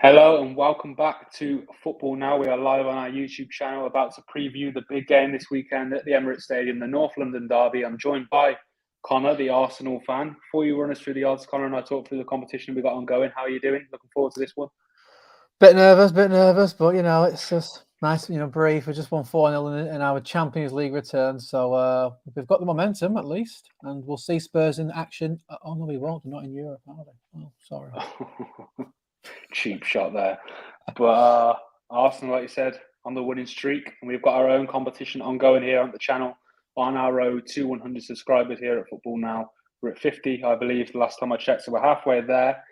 Hello and welcome back to Football Now. We are live on our YouTube channel, about to preview the big game this weekend at the Emirates Stadium, the North London derby. I'm joined by Connor, the Arsenal fan. Before you run us through the odds, Connor, and I talk through the competition we got ongoing. How are you doing? Looking forward to this one. Bit nervous, but it's just nice, brief. We just won 4-0 in our Champions League return, so we've got the momentum at least, and we'll see Spurs in action. Oh no, we won't. They're not in Europe, are they? Oh, sorry. Cheap shot there. But Arsenal, like you said, on the winning streak, and we've got our own competition ongoing here on the channel on our road to 100 subscribers here at Football Now. We're at 50, I believe, the last time I checked, so we're halfway there.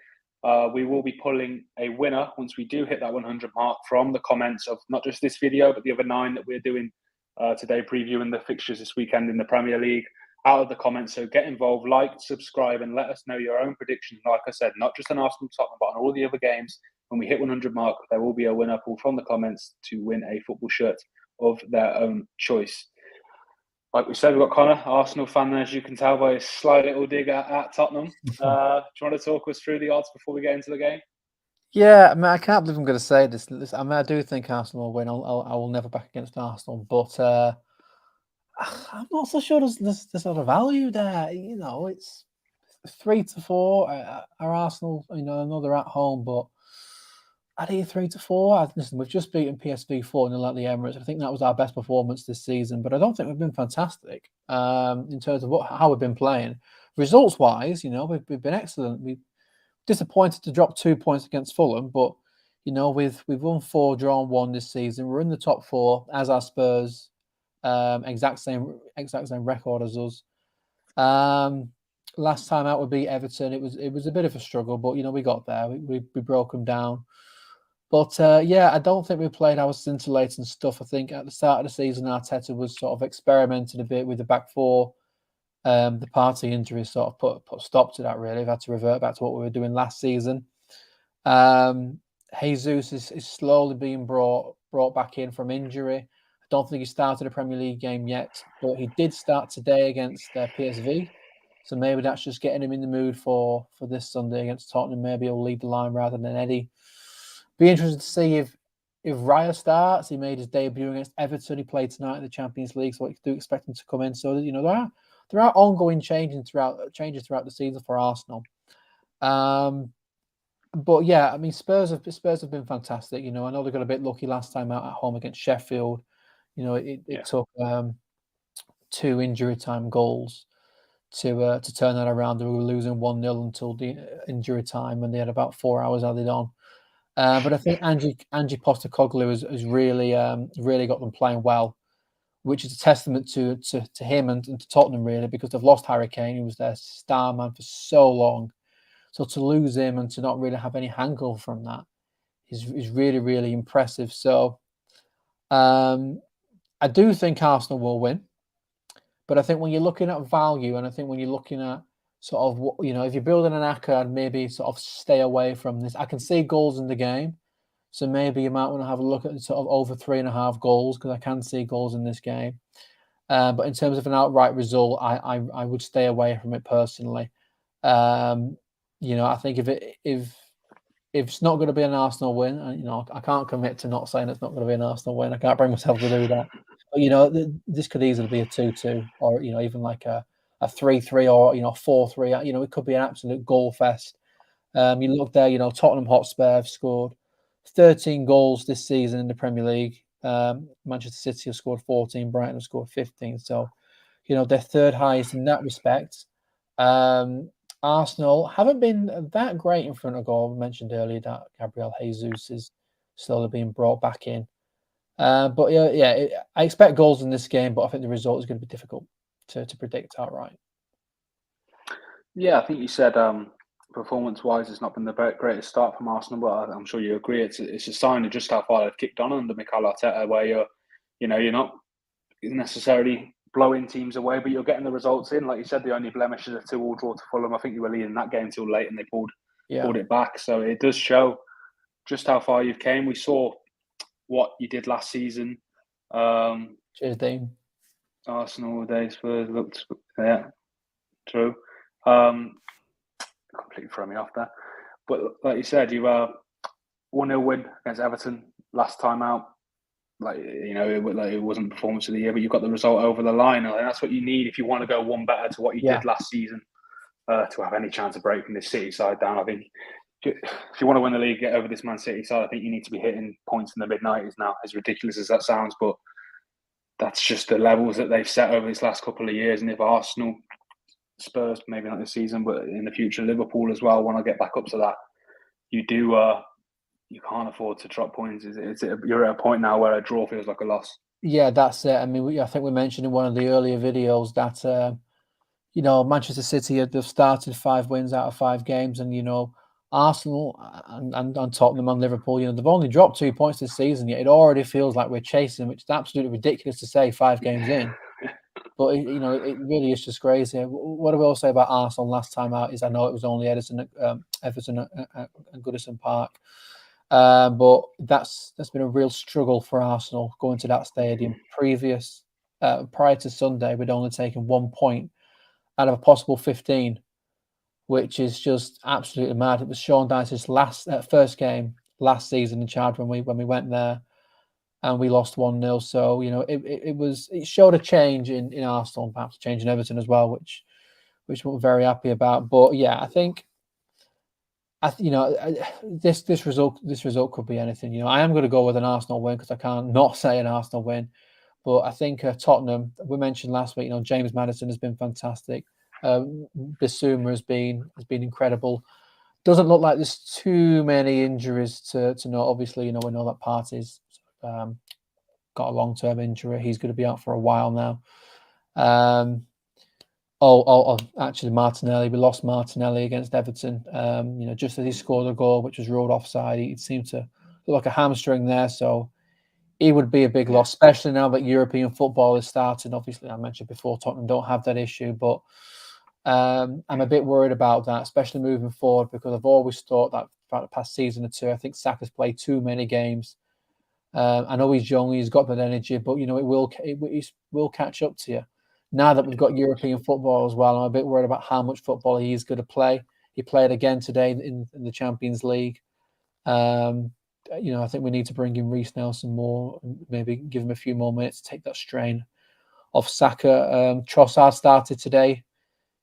We will be pulling a winner once we do hit that 100 mark from the comments of not just this video, but the other 9 that we're doing today, previewing the fixtures this weekend in the Premier League out of the comments. So get involved, like, subscribe, and let us know your own predictions. Like I said, not just on Arsenal Tottenham, but on all the other games. When we hit 100 mark, there will be a winner pulled from the comments to win a football shirt of their own choice. Like we said, we've got Connor, Arsenal fan, as you can tell by his sly little dig at Tottenham. Do you want to talk us through the odds before we get into the game? Yeah, I mean, I can't believe I'm going to say this. I mean, I do think Arsenal will win. I will never back against Arsenal, but I'm not so sure there's sort of value there. It's 3-4. Are Arsenal, I know they're at home, but I'd eat 3-4. Listen, we've just beaten PSV 4-0 at the Emirates. I think that was our best performance this season, but I don't think we've been fantastic in terms of how we've been playing. Results-wise, we've been excellent. We're disappointed to drop 2 points against Fulham, but we've won 4, drawn 1 this season. We're in the top 4 as our Spurs, exact same record as us. Last time out would be Everton. It was a bit of a struggle, but we got there. We broke them down. But I don't think we played our scintillating stuff. I think at the start of the season, Arteta was sort of experimenting a bit with the back four. The Partey injury sort of put a stop to that. Really, we've had to revert back to what we were doing last season. Jesus is slowly being brought back in from injury. I don't think he started a Premier League game yet, but he did start today against PSV. So maybe that's just getting him in the mood for this Sunday against Tottenham. Maybe he'll lead the line rather than Eddie. Be interested to see if Raya starts. He made his debut against Everton. He played tonight in the Champions League, so I do expect him to come in. So there are ongoing changes throughout the season for Arsenal. But yeah, I mean, Spurs have been fantastic. I know they got a bit lucky last time out at home against Sheffield. It took 2 injury time goals to turn that around. They were losing 1-0 until the injury time, and they had about 4 hours added on. But I think Ange Postecoglou has really got them playing well, which is a testament to him and to Tottenham, really, because they've lost Harry Kane, who was their star man for so long. So to lose him and to not really have any hangover from that is really, really impressive. So I do think Arsenal will win. But I think when you're looking at value, and I think when you're looking at sort of, if you're building an ACCA, I'd maybe sort of stay away from this. I can see goals in the game. So maybe you might want to have a look at sort of over 3.5 goals, because I can see goals in this game. But in terms of an outright result, I would stay away from it personally. I think if it's not going to be an Arsenal win, I can't commit to not saying it's not going to be an Arsenal win. I can't bring myself to do that. But this could easily be a 2-2, or even like a 3-3, or 4-3. It could be an absolute goal fest. You look there, Tottenham Hotspur have scored 13 goals this season in the Premier League. Manchester City have scored 14, Brighton have scored 15. So, they're third highest in that respect. Arsenal haven't been that great in front of goal. I mentioned earlier that Gabriel Jesus is slowly being brought back in. But I expect goals in this game, but I think the result is going to be difficult to predict outright. Yeah, I think you said performance-wise, it's not been the greatest start from Arsenal, but I'm sure you agree it's a sign of just how far they've kicked on under Mikel Arteta, where you're not necessarily blowing teams away, but you're getting the results in. Like you said, the only blemish is a 2-2 draw to Fulham. I think you were leading that game till late, and they pulled it back. So it does show just how far you've came. We saw what you did last season. Cheers, Dean. Arsenal days Spurs looked, true. Completely throw me off there. But like you said, 1-0 win against Everton last time out. It wasn't performance of the year, but you got the result over the line. And that's what you need if you want to go one better to what you did last season to have any chance of breaking this City side down. I think if you want to win the league, get over this Man City side, I think you need to be hitting points in the mid-90s now, as ridiculous as that sounds. But that's just the levels that they've set over this last couple of years. And if Arsenal, Spurs, maybe not this season, but in the future, Liverpool as well, want to get back up to that, you can't afford to drop points. You're at a point now where a draw feels like a loss. Yeah, that's it. I mean, I think we mentioned in one of the earlier videos that Manchester City they've started 5 wins out of 5 games, and Arsenal and Tottenham and Liverpool, they've only dropped 2 points this season, yet it already feels like we're chasing, which is absolutely ridiculous to say 5 games in. But it really is just crazy. What I will say about Arsenal last time out is I know it was only Everton and Goodison Park, but that's been a real struggle for Arsenal going to that stadium. Prior to Sunday, we'd only taken 1 point out of a possible 15, which is just absolutely mad. It was Sean Dyche's first game last season in charge when we went there, and we lost 1-0. So it showed a change in Arsenal, and perhaps a change in Everton as well, which we're very happy about. But yeah, I think this result could be anything. I am going to go with an Arsenal win because I can't not say an Arsenal win. But I think Tottenham, we mentioned last week, James Maddison has been fantastic. Bissouma has been incredible. Doesn't look like there's too many injuries to know. Obviously, we know that Partey's got a long-term injury. He's going to be out for a while now. Actually, Martinelli. We lost Martinelli against Everton. Just as he scored a goal, which was ruled offside, he seemed to look like a hamstring there. So he would be a big loss, especially now that European football is starting. Obviously, I mentioned before, Tottenham don't have that issue, but I'm a bit worried about that, especially moving forward, because I've always thought that throughout the past season or two, I think Saka's played too many games. I know he's young, he's got that energy, but it will catch up to you. Now that we've got European football as well, I'm a bit worried about how much football he is going to play. He played again today in the Champions League. I think we need to bring in Reece Nelson more, and maybe give him a few more minutes to take that strain off Saka. Trossard started today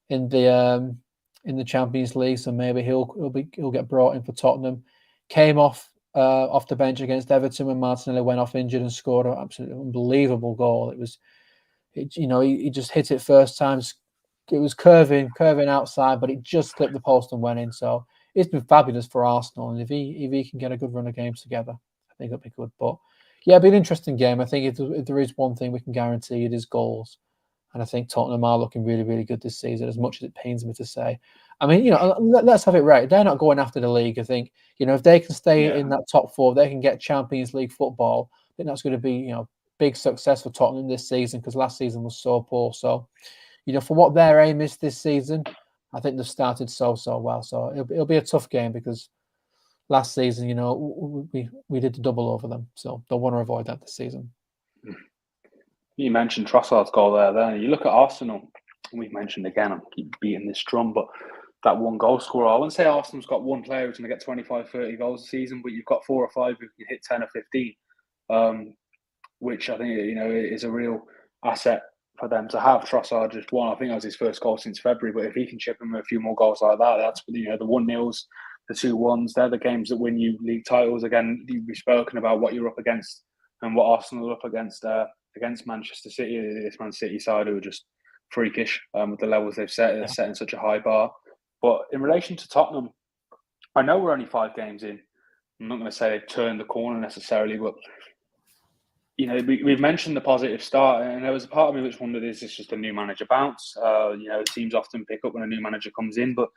in the Champions League, so maybe he'll get brought in for Tottenham. Came off the bench against Everton when Martinelli went off injured and scored an absolutely unbelievable goal. He just hit it first time. It was curving outside, but it just clipped the post and went in. So it's been fabulous for Arsenal, and if he can get a good run of games together, I think it'll be good. But yeah, it'll be an interesting game. I think if there is one thing we can guarantee, it is goals, and I think Tottenham are looking really, really good this season. As much as it pains me to say, I mean, let's have it right. They're not going after the league. I think if they can stay in that top 4, they can get Champions League football. I think that's going to be big success for Tottenham this season, because last season was so poor. So for what their aim is this season, I think they've started so well. So it'll be a tough game, because last season, we did the double over them. So they'll want to avoid that this season. You mentioned Trossard's goal there. You look at Arsenal, we've mentioned again, I keep beating this drum, but that one goal scorer, I wouldn't say Arsenal's got one player who's going to get 25, 30 goals a season, but you've got 4 or 5 who can hit 10 or 15, which I think, is a real asset for them to have. Trossard just won. I think that was his first goal since February, but if he can chip him a few more goals like that, that's, the 1-0s, the 2-1s, they're the games that win you league titles. Again, we've spoken about what you're up against and what Arsenal are up against Manchester City, this Man City side, who are just freakish with the levels they've set. They're setting such a high bar. But in relation to Tottenham, I know we're only 5 games in. I'm not going to say they've turned the corner necessarily, but we've mentioned the positive start, and there was a part of me which wondered, is this just a new manager bounce? Teams often pick up when a new manager comes in, but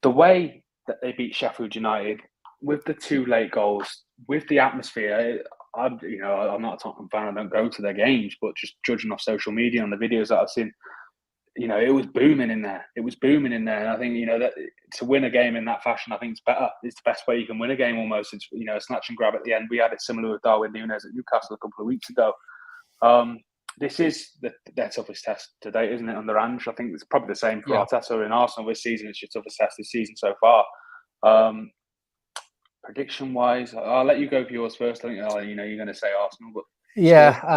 the way that they beat Sheffield United with the 2 late goals, with the atmosphere, I'm not a Tottenham fan. I don't go to their games, but just judging off social media and the videos that I've seen, it was booming in there. It was booming in there, and I think that to win a game in that fashion, I think it's better. It's the best way you can win a game. Almost, it's a snatch and grab at the end. We had it similar with Darwin Núñez at Newcastle a couple of weeks ago. This is their toughest test to date, isn't it? Under Ange, I think it's probably the same for Arteta in Arsenal this season. It's your toughest test this season so far. Prediction wise, I'll let you go for yours first. I think you know you're going to say Arsenal, but Yeah, score.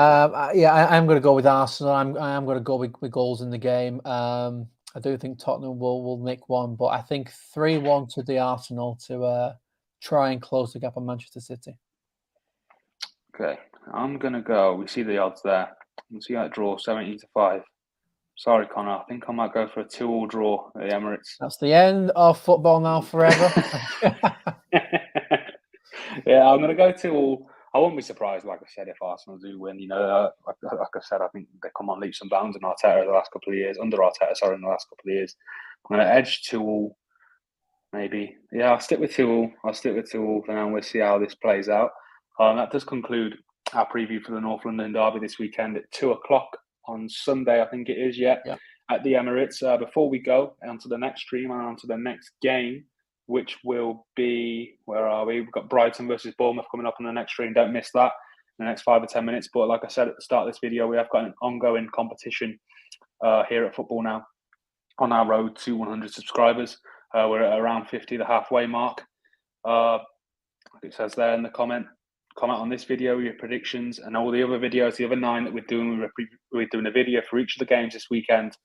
I'm going to go with Arsenal. I'm going to go with goals in the game. I do think Tottenham will nick one, but I think 3-1 to the Arsenal to try and close the gap on Manchester City. Okay, I'm going to go. We see the odds there. We see that draw 70-5. Sorry, Connor. I think I might go for a 2-2 draw at the Emirates. That's the end of football now forever. Yeah, I'm going to go 2-2. I won't be surprised, like I said, if Arsenal do win. You know, like I said, I think they come on leaps and bounds in Arteta the last couple of years. Under Arteta, sorry, in the last couple of years. I'm going to edge 2-2. Maybe. Yeah, I'll stick with 2-2. I'll stick with 2-2 for now, and we'll see how this plays out. That does conclude our preview for the North London Derby this weekend at 2 o'clock on Sunday, I think it is, Yeah. at the Emirates. Before we go onto the next stream and onto the next game, which will be, where are we? We've got Brighton versus Bournemouth coming up on the next stream. Don't miss that in the next 5 or 10 minutes. But like I said at the start of this video, we have got an ongoing competition here at Football Now on our road to 100 subscribers. We're at around 50, the halfway mark. It says there in the comment on this video your predictions, and all the other videos, the other 9 that we're doing. We're doing a video for each of the games this weekend,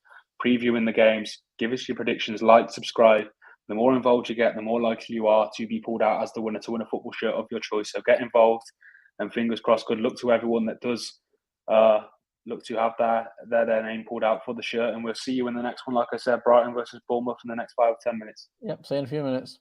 previewing the games. Give us your predictions, like, subscribe. The more involved you get, the more likely you are to be pulled out as the winner to win a football shirt of your choice. So get involved, and fingers crossed, good luck to everyone that does look to have their name pulled out for the shirt. And we'll see you in the next one. Like I said, Brighton versus Bournemouth in the next 5 or 10 minutes. Yep, see you in a few minutes.